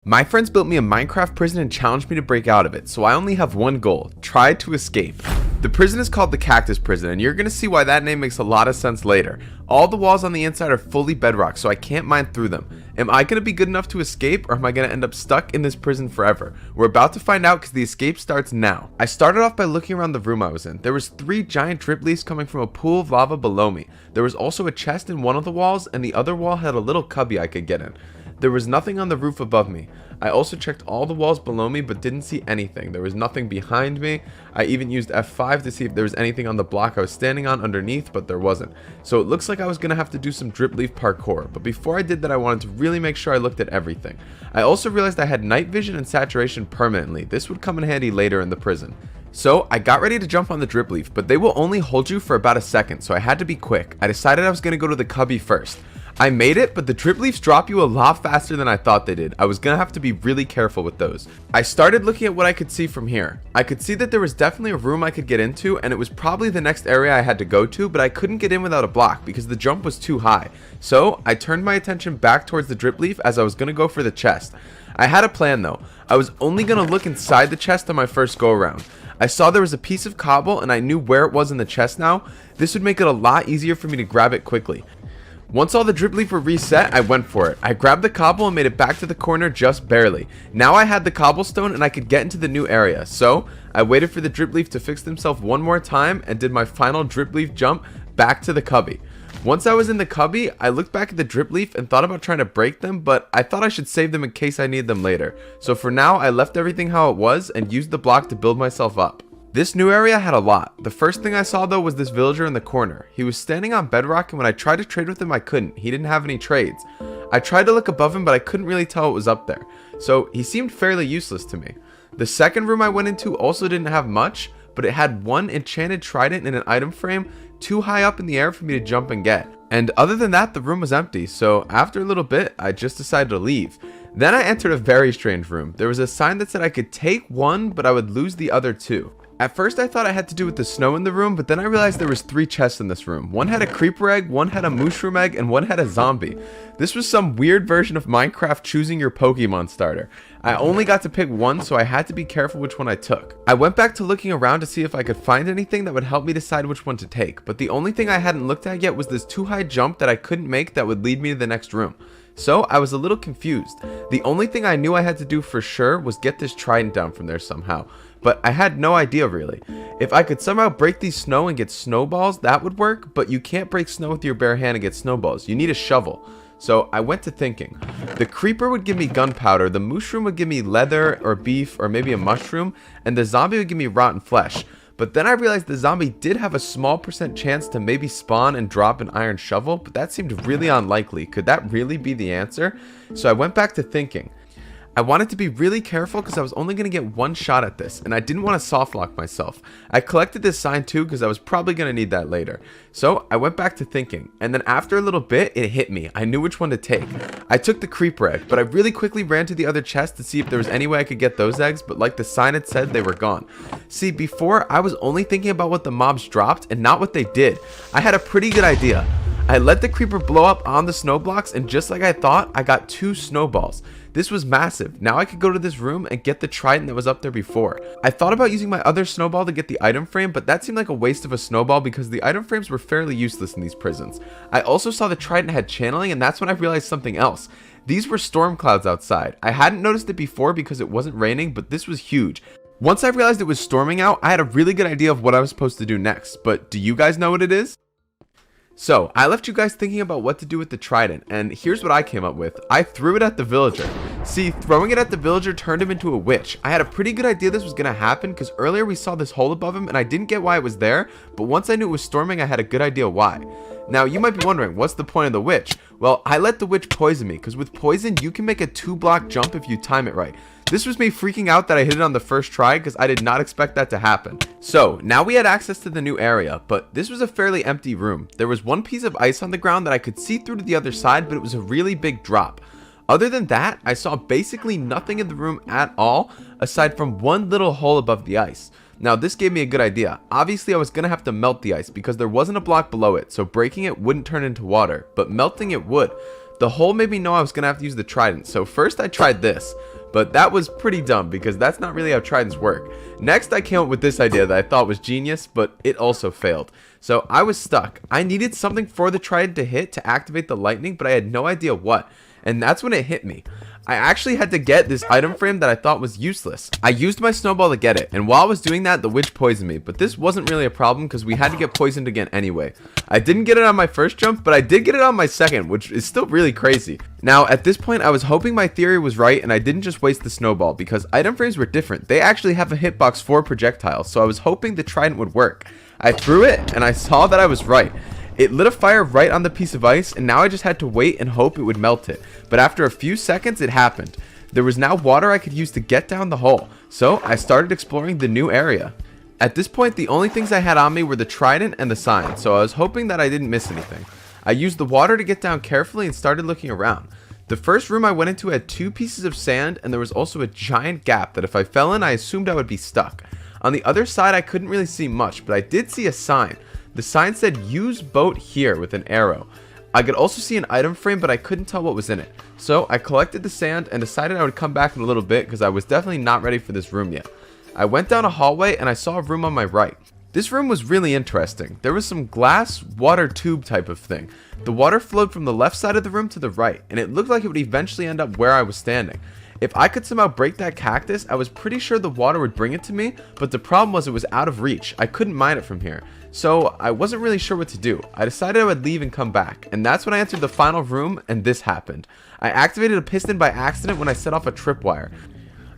My friends built me a Minecraft prison and challenged me to break out of it, so I only have one goal: try to escape. The prison is called the Cactus Prison, and you're going to see why that name makes a lot of sense later. All the walls on the inside are fully bedrock, so I can't mine through them. Am I going to be good enough to escape, or am I going to end up stuck in this prison forever? We're about to find out because the escape starts now. I started off by looking around the room I was in. There was 3 giant drip leaves coming from a pool of lava below me. There was also a chest in one of the walls, and the other wall had a little cubby I could get in. There was nothing on the roof above me. I also checked all the walls below me but didn't see anything. There was nothing behind me. I even used F5 to see if there was anything on the block I was standing on underneath, but there wasn't. So it looks like I was going to have to do some drip leaf parkour, but before I did that I wanted to really make sure I looked at everything. I also realized I had night vision and saturation permanently. This would come in handy later in the prison. So I got ready to jump on the drip leaf, but they will only hold you for about a second, so I had to be quick. I decided I was going to go to the cubby first. I made it, but the drip leaves drop you a lot faster than I thought they did. I was gonna have to be really careful with those. I started looking at what I could see from here. I could see that there was definitely a room I could get into, and it was probably the next area I had to go to, but I couldn't get in without a block because the jump was too high. So I turned my attention back towards the drip leaf as I was gonna go for the chest. I had a plan though. I was only gonna look inside the chest on my first go around. I saw there was a piece of cobble and I knew where it was in the chest now. This would make it a lot easier for me to grab it quickly. Once all the drip leaf were reset, I went for it. I grabbed the cobble and made it back to the corner just barely. Now I had the cobblestone and I could get into the new area. So I waited for the drip leaf to fix themselves one more time and did my final drip leaf jump back to the cubby. Once I was in the cubby, I looked back at the drip leaf and thought about trying to break them, but I thought I should save them in case I need them later. So for now, I left everything how it was and used the block to build myself up. This new area had a lot. The first thing I saw though was this villager in the corner. He was standing on bedrock, and when I tried to trade with him I couldn't. He didn't have any trades. I tried to look above him, but I couldn't really tell what was up there. So he seemed fairly useless to me. The second room I went into also didn't have much, but it had one enchanted trident in an item frame too high up in the air for me to jump and get. And other than that, the room was empty, so after a little bit I just decided to leave. Then I entered a very strange room. There was a sign that said I could take one, but I would lose the other 2. At first I thought I had to do with the snow in the room, but then I realized there was 3 chests in this room. One had a creeper egg, one had a mushroom egg, and one had a zombie. This was some weird version of Minecraft choosing your Pokemon starter. I only got to pick one, so I had to be careful which one I took. I went back to looking around to see if I could find anything that would help me decide which one to take, but the only thing I hadn't looked at yet was this too high jump that I couldn't make that would lead me to the next room. So I was a little confused. The only thing I knew I had to do for sure was get this trident down from there somehow. But I had no idea really. If I could somehow break these snow and get snowballs, that would work, but you can't break snow with your bare hand and get snowballs. You need a shovel. So I went to thinking. The creeper would give me gunpowder, the mushroom would give me leather or beef or maybe a mushroom, and the zombie would give me rotten flesh. But then I realized the zombie did have a small % chance to maybe spawn and drop an iron shovel, but that seemed really unlikely. Could that really be the answer? So I went back to thinking. I wanted to be really careful because I was only going to get one shot at this, and I didn't want to soft lock myself. I collected this sign too because I was probably going to need that later. So I went back to thinking, and then after a little bit it hit me. I knew which one to take. I took the creeper egg, but I really quickly ran to the other chest to see if there was any way I could get those eggs, but like the sign had said, they were gone. See, before I was only thinking about what the mobs dropped and not what they did. I had a pretty good idea. I let the creeper blow up on the snow blocks, and just like I thought, I got 2 snowballs. This was massive. Now I could go to this room and get the trident that was up there before. I thought about using my other snowball to get the item frame, but that seemed like a waste of a snowball because the item frames were fairly useless in these prisons. I also saw the trident had channeling, and that's when I realized something else. These were storm clouds outside. I hadn't noticed it before because it wasn't raining, but this was huge. Once I realized it was storming out, I had a really good idea of what I was supposed to do next, but do you guys know what it is? So, I left you guys thinking about what to do with the trident, and here's what I came up with. I threw it at the villager. See, throwing it at the villager turned him into a witch. I had a pretty good idea this was going to happen because earlier we saw this hole above him and I didn't get why it was there, but once I knew it was storming, I had a good idea why. Now, you might be wondering, what's the point of the witch? Well, I let the witch poison me because with poison, you can make a 2-block jump if you time it right. This was me freaking out that I hit it on the first try because I did not expect that to happen. So now we had access to the new area, but this was a fairly empty room. There was one piece of ice on the ground that I could see through to the other side, but it was a really big drop. Other than that, I saw basically nothing in the room at all aside from one little hole above the ice. Now this gave me a good idea. Obviously I was going to have to melt the ice because there wasn't a block below it, so breaking it wouldn't turn into water, but melting it would. The hole made me know I was going to have to use the trident, so first I tried this. but that was pretty dumb because that's not really how tridents work. Next, I came up with this idea that I thought was genius, but it also failed. So I was stuck. I needed something for the trident to hit to activate the lightning, but I had no idea what. And that's when it hit me. I actually had to get this item frame that I thought was useless. I used my snowball to get it, and while I was doing that, the witch poisoned me, but this wasn't really a problem because we had to get poisoned again anyway. I didn't get it on my first jump, but I did get it on my second, which is still really crazy. Now, at this point, I was hoping my theory was right and I didn't just waste the snowball because item frames were different. They actually have a hitbox for projectiles, so I was hoping the trident would work. I threw it, and I saw that I was right. It lit a fire right on the piece of ice, and now I just had to wait and hope it would melt it. But after a few seconds, it happened. There was now water I could use to get down the hole, so I started exploring the new area. At this point, the only things I had on me were the trident and the sign, so I was hoping that I didn't miss anything. I used the water to get down carefully and started looking around. The first room I went into had 2 pieces of sand, and there was also a giant gap that if I fell in, I assumed I would be stuck. On the other side, I couldn't really see much, but I did see a sign. The sign said use boat here with an arrow. I could also see an item frame, but I couldn't tell what was in it. So I collected the sand and decided I would come back in a little bit because I was definitely not ready for this room yet. I went down a hallway and I saw a room on my right. This room was really interesting. There was some glass water tube type of thing. The water flowed from the left side of the room to the right, and it looked like it would eventually end up where I was standing. If I could somehow break that cactus, I was pretty sure the water would bring it to me, but the problem was it was out of reach. I couldn't mine it from here. So I wasn't really sure what to do. I decided I would leave and come back, and that's when I entered the final room and this happened. I activated a piston by accident when I set off a tripwire.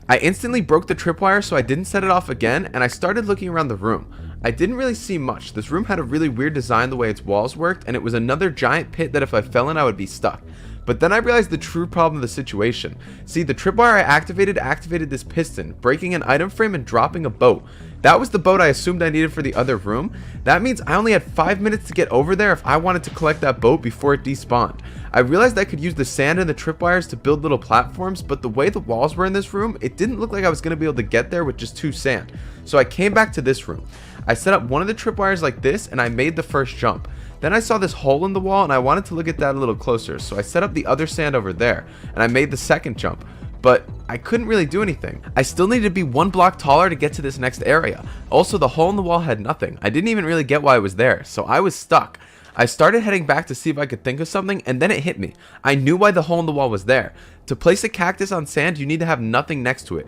I instantly broke the tripwire so I didn't set it off again, and I started looking around the room. I didn't really see much. This room had a really weird design the way its walls worked, and it was another giant pit that if I fell in I would be stuck. But then I realized the true problem of the situation. See, the tripwire I activated this piston, breaking an item frame and dropping a boat. That was the boat I assumed I needed for the other room. That means I only had 5 minutes to get over there if I wanted to collect that boat before it despawned. I realized I could use the sand and the tripwires to build little platforms, but the way the walls were in this room, it didn't look like I was going to be able to get there with just 2 sand. So I came back to this room. I set up one of the tripwires like this and I made the first jump. Then I saw this hole in the wall and I wanted to look at that a little closer, so I set up the other sand over there and I made the second jump. But I couldn't really do anything. I still needed to be 1 block taller to get to this next area. Also, the hole in the wall had nothing. I didn't even really get why it was there, so I was stuck. I started heading back to see if I could think of something, and then it hit me. I knew why the hole in the wall was there. To place a cactus on sand, you need to have nothing next to it.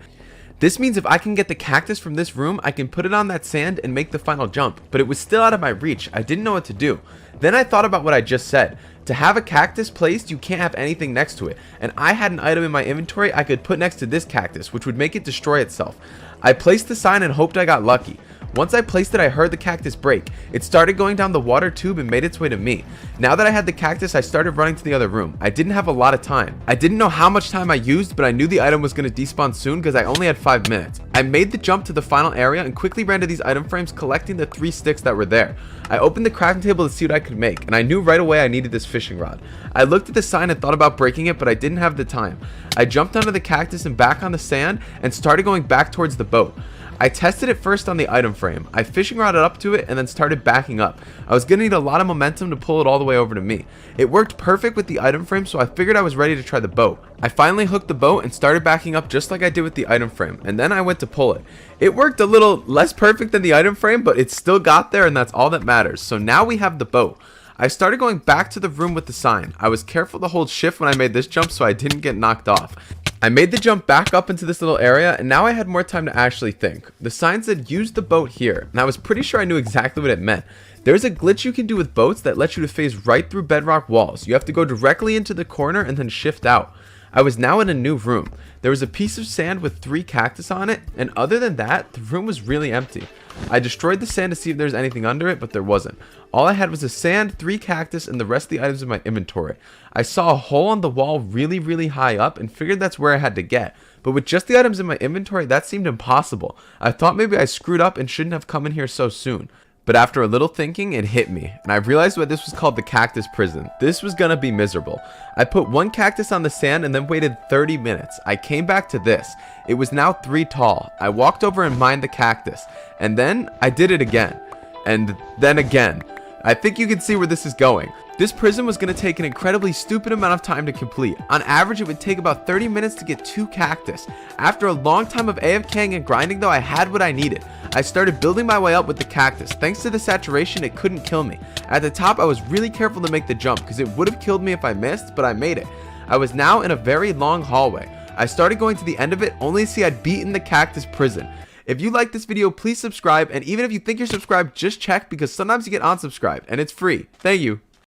This means if I can get the cactus from this room, I can put it on that sand and make the final jump, but it was still out of my reach. I didn't know what to do. Then I thought about what I just said. To have a cactus placed, you can't have anything next to it, and I had an item in my inventory I could put next to this cactus, which would make it destroy itself. I placed the sign and hoped I got lucky. Once I placed it, I heard the cactus break. It started going down the water tube and made its way to me. Now that I had the cactus, I started running to the other room. I didn't have a lot of time. I didn't know how much time I used, but I knew the item was going to despawn soon because I only had 5 minutes. I made the jump to the final area and quickly ran to these item frames, collecting the 3 sticks that were there. I opened the crafting table to see what I could make, and I knew right away I needed this fishing rod. I looked at the sign and thought about breaking it, but I didn't have the time. I jumped onto the cactus and back on the sand and started going back towards the boat. I tested it first on the item frame. I fishing rodded up to it and then started backing up. I was gonna need a lot of momentum to pull it all the way over to me. It worked perfect with the item frame, so I figured I was ready to try the boat. I finally hooked the boat and started backing up just like I did with the item frame, and then I went to pull it. It worked a little less perfect than the item frame, but it still got there, and that's all that matters. So now we have the boat. I started going back to the room with the sign. I was careful to hold shift when I made this jump so I didn't get knocked off. I made the jump back up into this little area, and now I had more time to actually think. The sign said use the boat here, and I was pretty sure I knew exactly what it meant. There's a glitch you can do with boats that lets you to phase right through bedrock walls. You have to go directly into the corner and then shift out. I was now in a new room. There was a piece of sand with 3 cactus on it, and other than that, the room was really empty. I destroyed the sand to see if there's anything under it, but there wasn't. All I had was a sand, 3 cactus, and the rest of the items in my inventory. I saw a hole on the wall really high up and figured that's where I had to get. But with just the items in my inventory, that seemed impossible. I thought maybe I screwed up and shouldn't have come in here so soon. But after a little thinking, it hit me, and I realized why this was called the Cactus Prison. This was gonna be miserable. I put 1 cactus on the sand and then waited 30 minutes. I came back to this. It was now 3 tall. I walked over and mined the cactus, and then I did it again. And then again. I think you can see where this is going. This prison was going to take an incredibly stupid amount of time to complete. On average, it would take about 30 minutes to get 2 cactus. After a long time of AFKing and grinding though, I had what I needed. I started building my way up with the cactus. Thanks to the saturation, it couldn't kill me. At the top, I was really careful to make the jump because it would have killed me if I missed, but I made it. I was now in a very long hallway. I started going to the end of it only to see I'd beaten the cactus prison. If you like this video, please subscribe, and even if you think you're subscribed, just check because sometimes you get unsubscribed and it's free. Thank you.